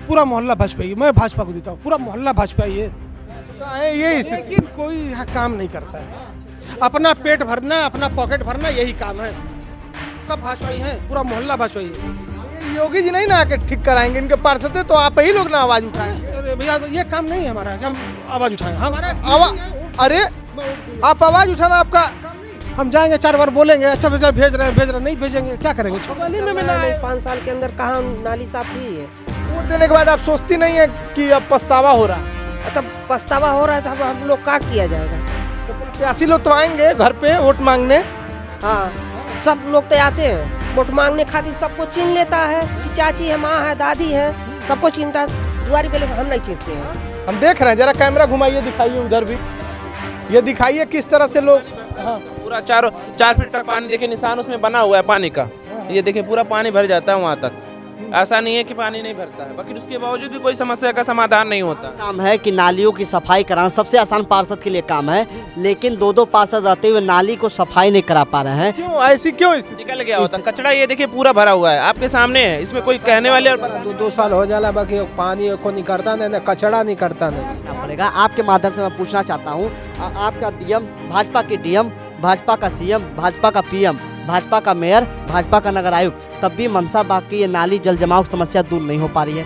पूरा मोहल्ला भाजपा ही, मैं भाजपा को देता हूँ, पूरा मोहल्ला भाजपा ही है ये, लेकिन कोई यहाँ काम नहीं करता है। अपना पेट भरना, अपना पॉकेट भरना, यही काम है। सब भाजपा ही है, पूरा मोहल्ला भाजपा ही है। योगी जी नहीं ना आके ठीक कराएंगे, इनके पार्षद है तो आप ही लोग ना आवाज उठाएंगे। अरे भैया ये काम नहीं है हमारा, हम आवाज उठाएं हमारा अरे आप आवाज उठाना आपका, हम जाएंगे 4 बार बोलेंगे, अच्छा भेज रहे हैं, नहीं भेजेंगे क्या करेंगे? गली में ना आए। 5 साल के अंदर कहाँ नाली साफ हुई है? वोट देने के बाद आप सोचती नहीं है कि अब पछतावा हो रहा है? तब पछतावा हो रहा है तो हम लोग क्या किया जाएगा? तो प्रत्याशी लोग तो आएंगे घर पे वोट मांगने। हाँ, सब लोग तो आते हैं वोट मांगने खातिर, सबको चिन्ह लेता है कि चाची है, माँ है, दादी है, सबको चिंता है। दुआरी पे हम नहीं चिंतते हैं। हम देख रहे हैं, जरा कैमरा घुमाइए, दिखाइए उधर भी, ये दिखाइए किस तरह से लोग। हाँ। पूरा 4 फीट तक पानी, देखिए निशान उसमें बना हुआ है पानी का, ये देखिए पूरा पानी भर जाता है वहाँ तक। ऐसा नहीं है कि पानी नहीं भरता है, बाकी उसके बावजूद भी कोई समस्या का समाधान नहीं होता। काम है कि नालियों की सफाई कराना सबसे आसान पार्षद के लिए काम है, लेकिन 2-2 पार्षद रहते हुए नाली को सफाई नहीं करा पा रहे हैं। क्यों ऐसी क्यों स्थिति? निकल गया होता कचरा, ये देखिए पूरा भरा हुआ है, आपके सामने है, इसमें कोई कहने वाले और 2 साल हो जाला, बाकी पानी को नहीं करता नहीं, कचरा नहीं करता नहीं पड़ेगा। आपके माध्यम से मैं पूछना चाहता हूँ, आपका डीएम, भाजपा के डीएम, भाजपा का सीएम, भाजपा का पीएम, भाजपा का मेयर, भाजपा का नगर आयुक्त, तब भी मनसा बाग की ये नाली जल जमाव की समस्या दूर नहीं हो पा रही है।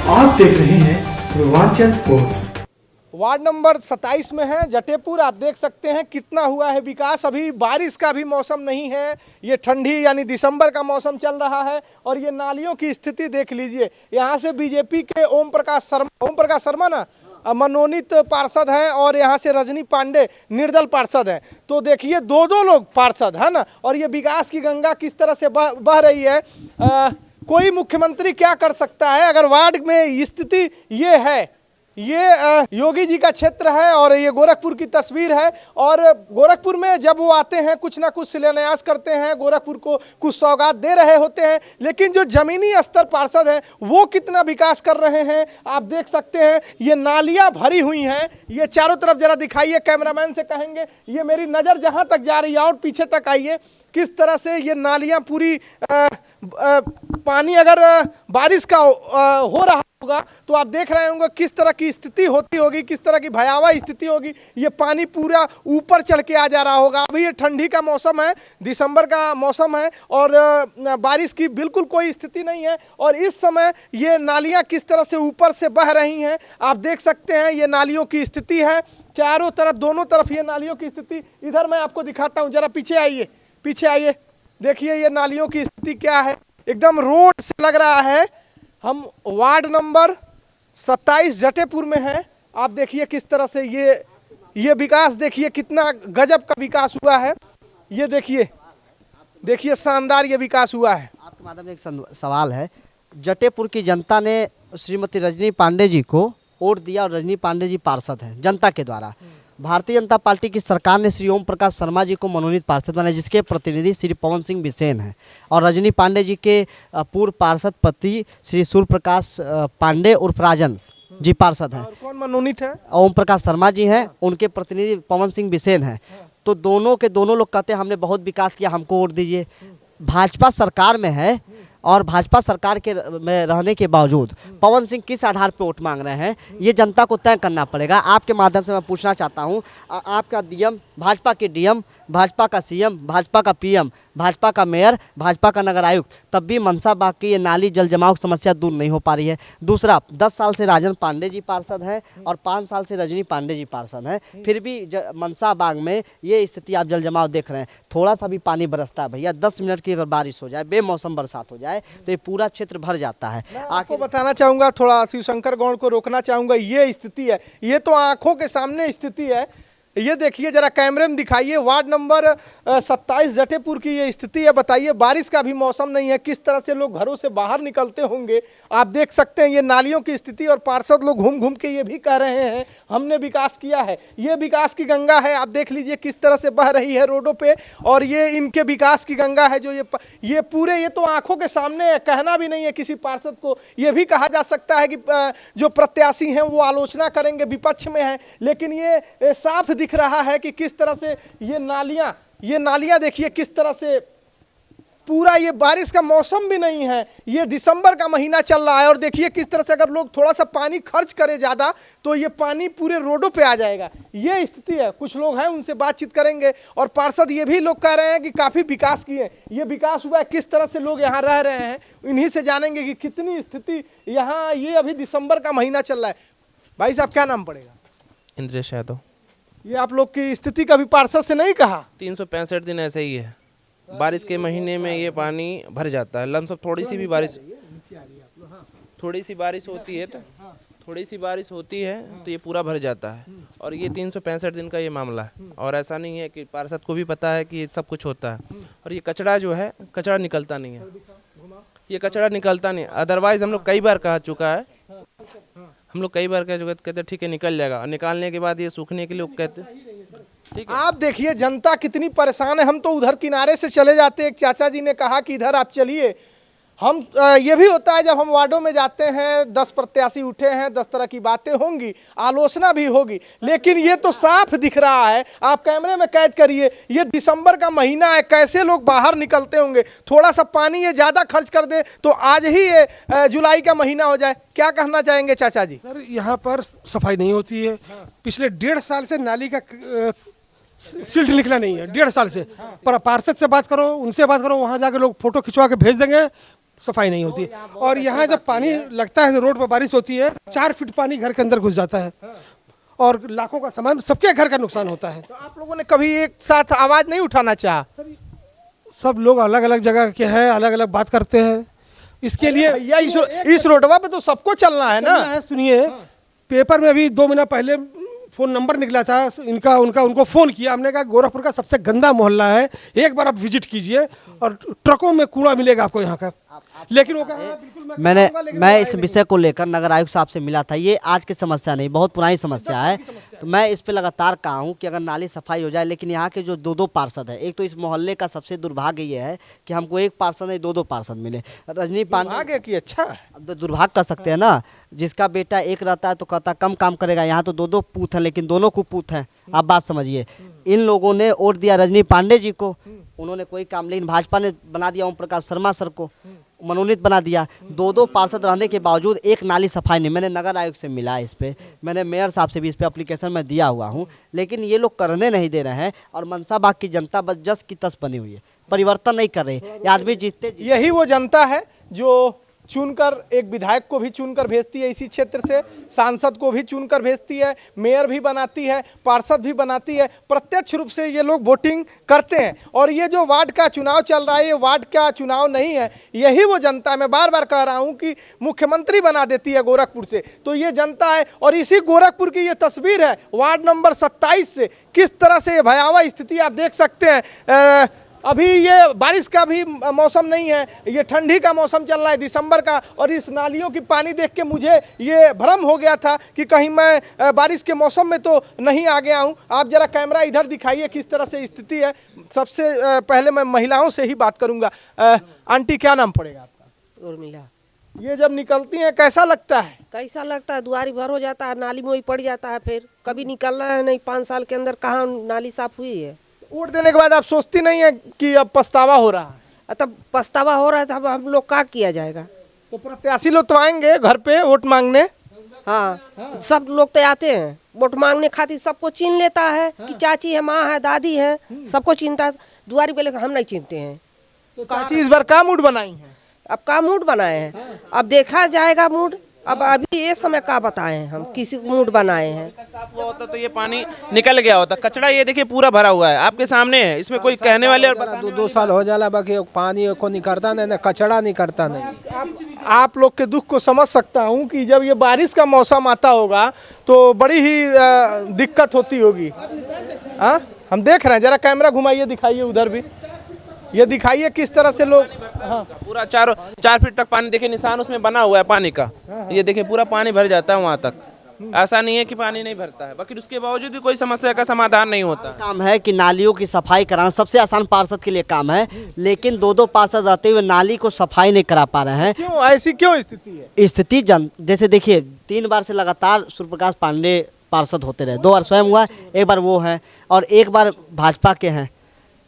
आप देख रहे हैं रोमांचन पोस्ट। वार्ड नंबर 27 में है जटेपुर। आप देख सकते हैं कितना हुआ है विकास। अभी बारिश का भी मौसम नहीं है, ये ठंडी यानी दिसंबर का मौसम चल रहा है और ये नालियों की स्थिति देख लीजिए। यहाँ से बीजेपी के ओम प्रकाश शर्मा ना मनोनीत पार्षद हैं और यहाँ से रजनी पांडे निर्दल पार्षद हैं। तो देखिए 2-2 लोग पार्षद है ना, और ये विकास की गंगा किस तरह से बह रही है। कोई मुख्यमंत्री क्या कर सकता है अगर वार्ड में स्थिति ये है। ये योगी जी का क्षेत्र है और ये गोरखपुर की तस्वीर है। और गोरखपुर में जब वो आते हैं कुछ ना कुछ शिलान्यास करते हैं, गोरखपुर को कुछ सौगात दे रहे होते हैं, लेकिन जो जमीनी स्तर पार्षद हैं वो कितना विकास कर रहे हैं आप देख सकते हैं। ये नालियां भरी हुई हैं, ये चारों तरफ जरा दिखाइए, कैमरामैन से कहेंगे ये मेरी नज़र जहां तक जा रही है और पीछे तक आइए, किस तरह से ये नालियां पूरी पानी अगर बारिश का हो रहा होगा तो आप देख रहे होंगे किस तरह की स्थिति होती होगी, किस तरह की भयावह स्थिति होगी। ये पानी पूरा ऊपर चढ़ के आ जा रहा होगा। अभी ये ठंडी का मौसम है, दिसंबर का मौसम है और बारिश की बिल्कुल कोई स्थिति नहीं है। और इस समय ये नालियां किस तरह से ऊपर से बह रही हैं आप देख सकते हैं। ये नालियों की स्थिति है चारों तरफ, दोनों तरफ ये नालियों की स्थिति। इधर मैं आपको दिखाता हूँ, जरा पीछे आइए, पीछे आइए, देखिए ये नालियों की स्थिति क्या है। एकदम रोड से लग रहा है। हम वार्ड नंबर 27 जटेपुर में हैं। आप देखिए किस तरह से ये विकास, देखिए कितना गजब का विकास हुआ है। ये देखिए शानदार ये विकास हुआ है। आपके माध्यम से एक सवाल है, जटेपुर की जनता ने श्रीमती रजनी पांडे जी को वोट दिया और रजनी पांडे जी पार्षद हैं जनता के द्वारा। भारतीय जनता पार्टी की सरकार ने श्री ओम प्रकाश शर्मा जी को मनोनीत पार्षद बनाया, जिसके प्रतिनिधि श्री पवन सिंह बिसेन हैं, और रजनी पांडे जी के पूर्व पार्षद पति श्री सूर्य प्रकाश पांडे उर्फ राजन जी पार्षद हैं। और कौन मनोनीत है? ओम प्रकाश शर्मा जी हैं, उनके प्रतिनिधि पवन सिंह बिसेन हैं। तो दोनों लोग कहते हैं हमने बहुत विकास किया, हमको वोट दीजिए। भाजपा सरकार में है और भाजपा सरकार के में रहने के बावजूद पवन सिंह किस आधार पर वोट मांग रहे हैं ये जनता को तय करना पड़ेगा। आपके माध्यम से मैं पूछना चाहता हूं, आपका डीएम, भाजपा के डीएम, भाजपा का सीएम, भाजपा का पीएम, भाजपा का मेयर, भाजपा का नगर आयुक्त, तब भी मनसा बाग की ये नाली जल जमाव की समस्या दूर नहीं हो पा रही है। दूसरा, 10 साल से राजन पांडे जी पार्षद हैं और 5 साल से रजनी पांडे जी पार्षद हैं, फिर भी मनसा बाग में ये स्थिति आप जल जमाव देख रहे हैं। थोड़ा सा भी पानी बरसता है भैया, 10 मिनट की अगर बारिश हो जाए, बेमौसम बरसात हो जाए तो ये पूरा क्षेत्र भर जाता है। आपको बताना चाहूँगा, थोड़ा शिवशंकर गौड़ को रोकना चाहूँगा, ये स्थिति है, ये तो आंखों के सामने स्थिति है। ये देखिए जरा कैमरे में दिखाइए, वार्ड नंबर 27 जटेपुर की ये स्थिति है। बताइए बारिश का भी मौसम नहीं है, किस तरह से लोग घरों से बाहर निकलते होंगे आप देख सकते हैं। ये नालियों की स्थिति और पार्षद लोग घूम घूम के ये भी कह रहे हैं हमने विकास किया है। ये विकास की गंगा है, आप देख लीजिए किस तरह से बह रही है रोडों पे, और ये इनके विकास की गंगा है जो ये पूरे, ये तो आंखों के सामने है, कहना भी नहीं है किसी पार्षद को। ये भी कहा जा सकता है कि जो प्रत्याशी हैं वो आलोचना करेंगे, विपक्ष में है, लेकिन ये साफ दिख रहा है कि किस तरह से ये नालियां देखिए किस तरह से पूरा ये बारिश का मौसम भी नहीं है, ये दिसंबर का महीना चल रहा है और देखिए किस तरह से अगर लोग थोड़ा सा पानी खर्च करें ज़्यादा तो ये पानी पूरे रोडों पे आ जाएगा। ये स्थिति है। कुछ लोग हैं उनसे बातचीत करेंगे और पार्षद ये भी लोग कह रहे हैं कि काफ़ी विकास किए, ये विकास हुआ है, किस तरह से लोग यहाँ रह रहे हैं इन्हीं से जानेंगे कि कितनी स्थिति यहाँ, ये अभी दिसंबर का महीना चल रहा है। भाई साहब क्या नाम पड़ेगा? इंद्रेश यादव। ये आप लोग की स्थिति कभी पार्षद से नहीं कहा? 365 दिन ऐसे ही है। बारिश के महीने में ये पानी भर जाता है। लमसम थोड़ी सी बारिश होती है तो ये पूरा भर जाता है। और ये 365 दिन का ये मामला है। और ऐसा नहीं है कि पार्षद को भी पता है कि ये सब कुछ होता है। और ये कचरा जो है, कचरा निकलता नहीं है, ये कचरा निकलता नहीं। अदरवाइज हम लोग कई बार कह चुका है, कहते ठीक है निकल जाएगा, और निकालने के बाद ये सूखने के लिए कहते ठीक है। आप देखिए जनता कितनी परेशान है। हम तो उधर किनारे से चले जाते हैं, एक चाचा जी ने कहा कि इधर आप चलिए। हम ये भी होता है जब हम वार्डों में जाते हैं, 10 प्रत्याशी उठे हैं, 10 तरह की बातें होंगी, आलोचना भी होगी, लेकिन ये तो साफ दिख रहा है। आप कैमरे में कैद करिए, ये दिसंबर का महीना है, कैसे लोग बाहर निकलते होंगे। थोड़ा सा पानी ये ज़्यादा खर्च कर दे तो आज ही ये जुलाई का महीना हो जाए। क्या कहना चाहेंगे चाचा जी? सर यहाँ पर सफाई नहीं होती है। पिछले 1.5 साल से नाली का सिल्ट निकला नहीं है, 1.5 साल से। पर पार्षद से बात करो, उनसे बात करो, वहाँ जाके लोग फोटो खिंचवा के भेज देंगे, सफाई नहीं होती। और यहाँ जब पानी लगता है रोड पर, बारिश होती है, 4 फीट पानी घर के अंदर घुस जाता है और लाखों का सामान, सबके घर का नुकसान होता है। तो आप लोगों ने कभी एक साथ आवाज नहीं उठाना चाहा? सब लोग अलग अलग जगह के हैं, अलग अलग बात करते हैं। इसके लिए या इस रोडवा पे तो सबको चलना है ना। सुनिए, पेपर में अभी 2 महीना पहले फ़ोन नंबर निकला था उनको फ़ोन किया। हमने कहा गोरखपुर का सबसे गंदा मोहल्ला है, एक बार आप विजिट कीजिए और ट्रकों में कूड़ा मिलेगा आपको यहाँ का। लेकिन वो कहा बिल्कुल मैं इस विषय को लेकर नगर आयुक्त साहब से मिला था। ये आज की समस्या नहीं, बहुत पुरानी समस्या है। तो मैं इस पे लगातार कहा हूँ कि अगर नाली सफाई हो जाए। लेकिन यहाँ के जो 2 पार्षद है, एक तो इस मोहल्ले का सबसे दुर्भाग्य ये है कि हमको एक पार्षद नहीं 2 पार्षद मिले। रजनी पांडे की अच्छा दुर्भाग्य कर सकते हैं ना, जिसका बेटा एक रहता है तो कहता कम काम करेगा। यहाँ तो 2 पूत हैं, लेकिन दोनों कुपूत हैं। आप बात समझिए। इन लोगों ने वोट दिया रजनी पांडे जी को, उन्होंने कोई काम, लेकिन भाजपा ने बना दिया ओम प्रकाश शर्मा सर को, मनोनीत बना दिया। 2 पार्षद रहने के बावजूद एक नाली सफाई नहीं। मैंने नगर आयुक्त से मिला इस पे, मैंने मेयर साहब से भी इस पे एप्लीकेशन में दिया हुआ हूँ, लेकिन ये लोग करने नहीं दे रहे हैं। और मनसा बाग की जनता बस जस की तस बनी हुई है, परिवर्तन नहीं कर रही। ये आदमी जीतते यही वो जनता है जो चुनकर एक विधायक को भी चुनकर भेजती है इसी क्षेत्र से, सांसद को भी चुनकर भेजती है, मेयर भी बनाती है, पार्षद भी बनाती है। प्रत्यक्ष रूप से ये लोग वोटिंग करते हैं। और ये जो वार्ड का चुनाव चल रहा है, ये वार्ड का चुनाव नहीं है। यही वो जनता है, मैं बार बार कह रहा हूँ कि मुख्यमंत्री बना देती है गोरखपुर से, तो ये जनता है। और इसी गोरखपुर की ये तस्वीर है वार्ड नंबर 27 से, किस तरह से ये भयावह स्थिति आप देख सकते हैं। अभी ये बारिश का भी मौसम नहीं है, ये ठंडी का मौसम चल रहा है, दिसंबर का। और इस नालियों की पानी देख के मुझे ये भ्रम हो गया था कि कहीं मैं बारिश के मौसम में तो नहीं आ गया हूँ। आप जरा कैमरा इधर दिखाइए किस तरह से स्थिति है। सबसे पहले मैं महिलाओं से ही बात करूँगा। आंटी क्या नाम पड़ेगा आपका? उर्मिला। ये जब निकलती हैं कैसा लगता है? कैसा लगता है, दुआरी भर हो जाता है, नाली में ही पड़ जाता है। फिर कभी निकलना है नहीं। 5 साल के अंदर कहाँ नाली साफ हुई है। वोट देने के बाद आप सोचती नहीं है कि अब पछतावा हो रहा है? तब पछतावा हो रहा है, तब हम लोग क्या किया जाएगा। तो प्रत्याशी लोग तो आएंगे घर पे वोट मांगने। हाँ, सब लोग तो आते हैं वोट मांगने खातिर। सबको चीन लेता है कि चाची है, माँ है, दादी है, सबको चिंता है। दुआरी पे लेकर हम नहीं चिंते हैं। तो चाची इस बार क्या मूड बनाई है? अब का मूड बनाए हैं, अब देखा जाएगा मूड। अब अभी ये समय का बताएं हम किसी मूड बनाए हैं। साफ हुआ होता तो ये पानी निकल गया होता। कचरा ये देखिए पूरा भरा हुआ है, आपके सामने है। इसमें कोई कहने वाले और 2 साल हो जाला, बाकी पानी को नहीं करता नहीं, ना कचरा नहीं करता नहीं। आप लोग के दुख को समझ सकता हूँ कि जब ये बारिश का मौसम आता होगा तो बड़ी ही दिक्कत होती होगी। हाँ, हम देख रहे हैं, जरा कैमरा घुमाइए, दिखाइए उधर भी, ये दिखाइए किस तरह से लोग। हाँ, पूरा 4 फीट तक पानी, देखिए निशान उसमें बना हुआ है पानी का। ये देखिए पूरा पानी भर जाता है वहाँ तक। ऐसा नहीं है कि पानी नहीं भरता है, बाकी उसके बावजूद भी कोई समस्या का समाधान नहीं होता। काम है कि नालियों की सफाई कराना सबसे आसान पार्षद के लिए काम है, लेकिन 2 पार्षद रहते हुए नाली को सफाई नहीं करा पा रहे हैं। क्यों ऐसी क्यों स्थिति है? स्थिति जैसे देखिए 3 बार से लगातार सूर्य प्रकाश पांडे पार्षद होते रहे। 2 बार स्वयं हुआ, एक बार वो है और एक बार भाजपा के हैं।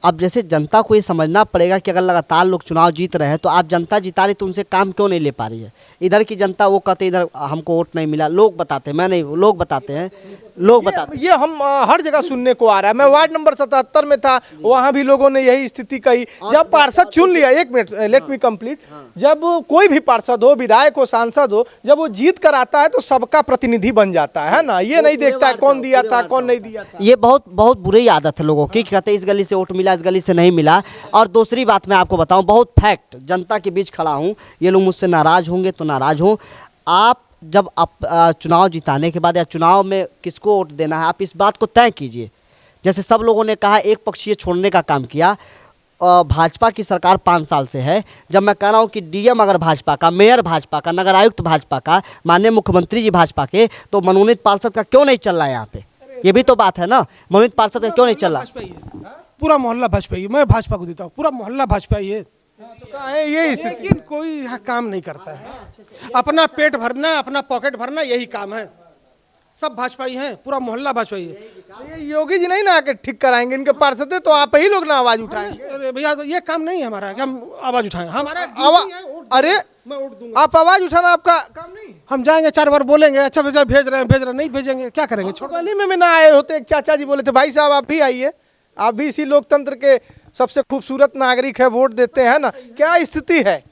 अब जैसे जनता को ये समझना पड़ेगा कि अगर लगातार लोग चुनाव जीत रहे हैं तो आप जनता जिता रही तो उनसे काम क्यों नहीं ले पा रही है। इधर की जनता वो कहते इधर हमको वोट नहीं मिला, लोग बताते हैं, मैं नहीं, लोग बताते हैं, लोग बताते हैं। ये हम हर जगह सुनने को आ रहा है। मैं वार्ड नंबर 77 में था, वहाँ भी लोगों ने यही स्थिति कही। जब पार्षद चुन लिया, एक मिनट लेट मी कंप्लीट, जब कोई भी पार्षद हो, विधायक हो, सांसद हो, जब वो जीत कर आता है तो सबका प्रतिनिधि बन जाता है ना। ये नहीं देखता है कौन दिया था कौन नहीं दिया था। ये बहुत बहुत बुरी आदत है लोगों की, कहते हैं इस गली से वोट मिला, इस गली से नहीं मिला। और दूसरी बात मैं आपको बताऊं, बहुत फैक्ट, जनता के बीच खड़ा हूं, ये लोग मुझसे नाराज होंगे तो नाराज हों। आप जब आप चुनाव जिताने के बाद या चुनाव में किसको वोट देना है, आप इस बात को तय कीजिए। जैसे सब लोगों ने कहा एक पक्षीय छोड़ने का काम किया, भाजपा की सरकार 5 साल से है। जब मैं कह रहा हूँ कि डीएम अगर भाजपा का, मेयर भाजपा का, नगर आयुक्त भाजपा का, माननीय मुख्यमंत्री जी भाजपा के, तो मनोनीत पार्षद का क्यों नहीं चल रहा है यहाँ पे? ये भी तो बात है ना, मनोनीत पार्षद का क्यों नहीं चल रहा? पूरा मोहल्ला भाजपा ही है, मैं भाजपा को देता हूँ, पूरा मोहल्ला भाजपा ही है। तो कहाँ है ये स्थिति? लेकिन कोई यहाँ काम नहीं करता है। अपना पेट भरना, अपना पॉकेट भरना, यही काम है। सब भाजपा ही हैं, पूरा मोहल्ला भाजपा ही है। ये योगी जी नहीं ना आके ठीक कराएंगे इनके पार्षद है, तो आप ही लोग ना आवाज उठाएंगे। अरे भैया तो ये काम नहीं है हमारा कि हम आवाज उठाएं, हमारा अरे मैं वोट दूंगा। आप आवाज उठाना आपका काम नहीं? हम जाएंगे 4 बार बोलेंगे, अच्छा भेज रहे हैं, नहीं भेजेंगे, क्या करेंगे? छोड़। गली में ना आए होते, एक चाचा जी बोले थे भाई साहब आप भी आइए, आप भी इसी लोकतंत्र के सबसे खूबसूरत नागरिक है, वोट देते हैं ना। क्या स्थिति है?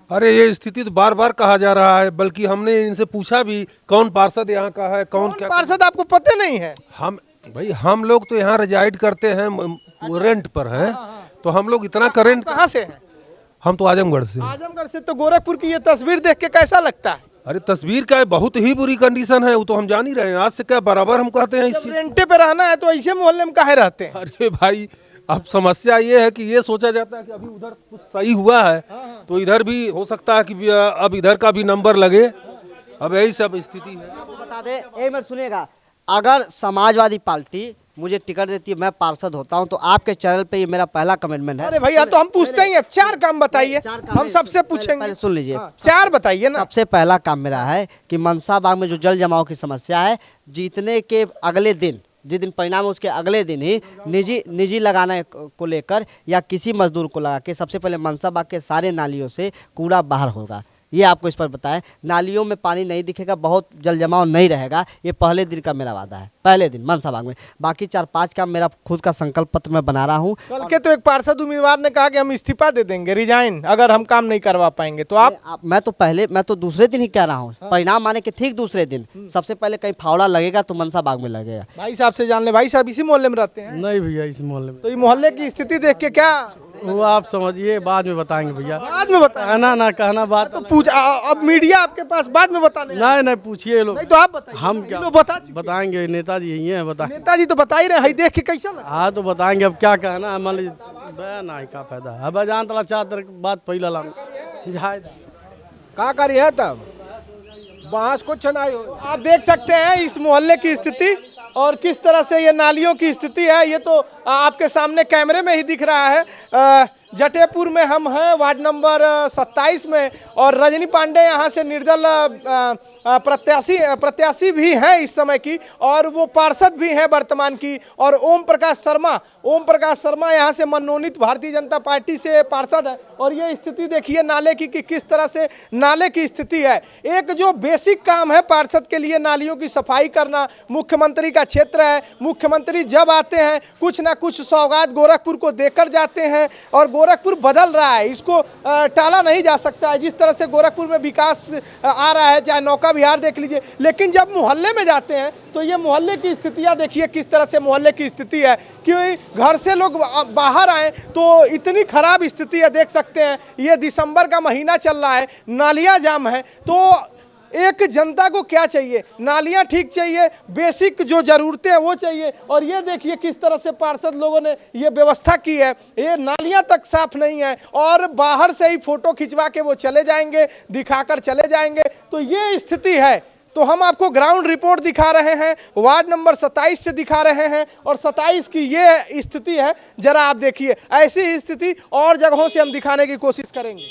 अरे ये स्थिति तो बार बार कहा जा रहा है, बल्कि हमने इनसे पूछा भी कौन पार्षद यहाँ का है, कौन क्या पार्षद आपको पता नहीं है? हम लोग तो यहाँ रिजाइड करते हैं, रेंट पर हैं, तो हम लोग इतना करेंट। कहाँ से हैं? हम तो आजमगढ़ से। आजमगढ़ से। तो गोरखपुर की ये तस्वीर देख के कैसा लगता है? अरे तस्वीर का है, बहुत ही बुरी कंडीशन है, वो तो हम जान ही रहे हैं। आज से क्या बराबर हम कहते हैं जब रेंटे पे रहना है तो ऐसे मोहल्ले में काहे रहते हैं? अरे भाई अब समस्या ये है कि ये सोचा जाता है कि अभी उधर कुछ सही हुआ है तो इधर भी हो सकता है कि अब इधर का भी नंबर लगे। अब यही सब स्थिति है। आपको बता दें, एक मिनट सुनिएगा, अगर समाजवादी पार्टी मुझे टिकट देती है, मैं पार्षद होता हूं, तो आपके चैनल पे ये मेरा पहला कमिटमेंट है। अरे भैया तो हम पूछते ही हैं, 4 काम बताइए, हम सबसे पूछेंगे। पहले सुन लीजिए, 4 बताइए ना। सबसे पहला काम मेरा है कि मनसा बाग में जो जल जमाव की समस्या है, जीतने के अगले दिन, जिस दिन परिणाम है उसके अगले दिन ही निजी लगाने को लेकर या किसी मजदूर को लगा के सबसे पहले मनसा बाग के सारे नालियों से कूड़ा बाहर होगा। ये आपको इस पर बताएं, नालियों में पानी नहीं दिखेगा, बहुत जल जमाव नहीं रहेगा। ये पहले दिन का मेरा वादा है, पहले दिन मनसा बाग में। बाकी 4-5 काम मेरा खुद का संकल्प पत्र मैं बना रहा हूँ। कल के तो एक पार्षद उम्मीदवार ने कहा कि हम इस्तीफा दे देंगे, रिजाइन, अगर हम काम नहीं करवा पाएंगे तो आप। मैं तो दूसरे दिन ही कह रहा हूँ, परिणाम आने के ठीक दूसरे दिन। सबसे पहले कहीं फावड़ा लगेगा तो मनसा बाग में लगेगा। भाई साहब से जान ले, भाई साहब इसी मोहल्ले में रहते हैं? नहीं भैया, इस मोहल्ले में तो ये मोहल्ले की स्थिति देख के क्या वो आप समझिए, बाद में बताएंगे भैया। बाद में बताएं? कहना ना कहना बात तो पूछ, अब मीडिया आपके पास बाद में बताने। नहीं पूछिए लोग। नहीं तो आप बताइए। हम क्या बताएंगे, नेताजी यही है, बता। नेताजी तो बता ही रहे हैं, देख के कैसा लगा? हाँ तो बताएंगे, अब क्या कहना है, मान लीजिए बयान नहीं का फायदा। अब जान तला 4 बात पहला लाम का करिए तब बांस को छनाई हो। आप देख सकते हैं इस मोहल्ले की स्थिति और किस तरह से ये नालियों की स्थिति है। ये तो आपके सामने कैमरे में ही दिख रहा है। जटेपुर में हम हैं, वार्ड नंबर 27 में, और रजनी पांडे यहाँ से निर्दल प्रत्याशी भी हैं इस समय की, और वो पार्षद भी हैं वर्तमान की। और ओम प्रकाश शर्मा यहाँ से मनोनीत भारतीय जनता पार्टी से पार्षद है। और ये स्थिति देखिए नाले की कि किस तरह से नाले की स्थिति है। एक जो बेसिक काम है पार्षद के लिए, नालियों की सफाई करना, मुख्यमंत्री का क्षेत्र है। मुख्यमंत्री जब आते हैं कुछ ना कुछ सौगात गोरखपुर को देकर जाते हैं, और गोरखपुर बदल रहा है, इसको टाला नहीं जा सकता है। जिस तरह से गोरखपुर में विकास आ रहा है, चाहे नौका विहार देख लीजिए, लेकिन जब मोहल्ले में जाते हैं तो ये मोहल्ले की स्थितियाँ देखिए किस तरह से मोहल्ले की स्थिति है। कि घर से लोग बाहर आए तो इतनी खराब स्थिति है, देख सकते हैं। ये दिसंबर का महीना चल रहा है, नालियाँ जाम है। तो एक जनता को क्या चाहिए? नालियां ठीक चाहिए, बेसिक जो जरूरतें हैं वो चाहिए। और ये देखिए किस तरह से पार्षद लोगों ने ये व्यवस्था की है, ये नालियां तक साफ नहीं है, और बाहर से ही फोटो खिंचवा के वो चले जाएंगे, दिखाकर चले जाएंगे। तो ये स्थिति है। तो हम आपको ग्राउंड रिपोर्ट दिखा रहे हैं, वार्ड नंबर 27 से दिखा रहे हैं, और 27 की ये स्थिति है। जरा आप देखिए, ऐसी स्थिति और जगहों से हम दिखाने की कोशिश करेंगे।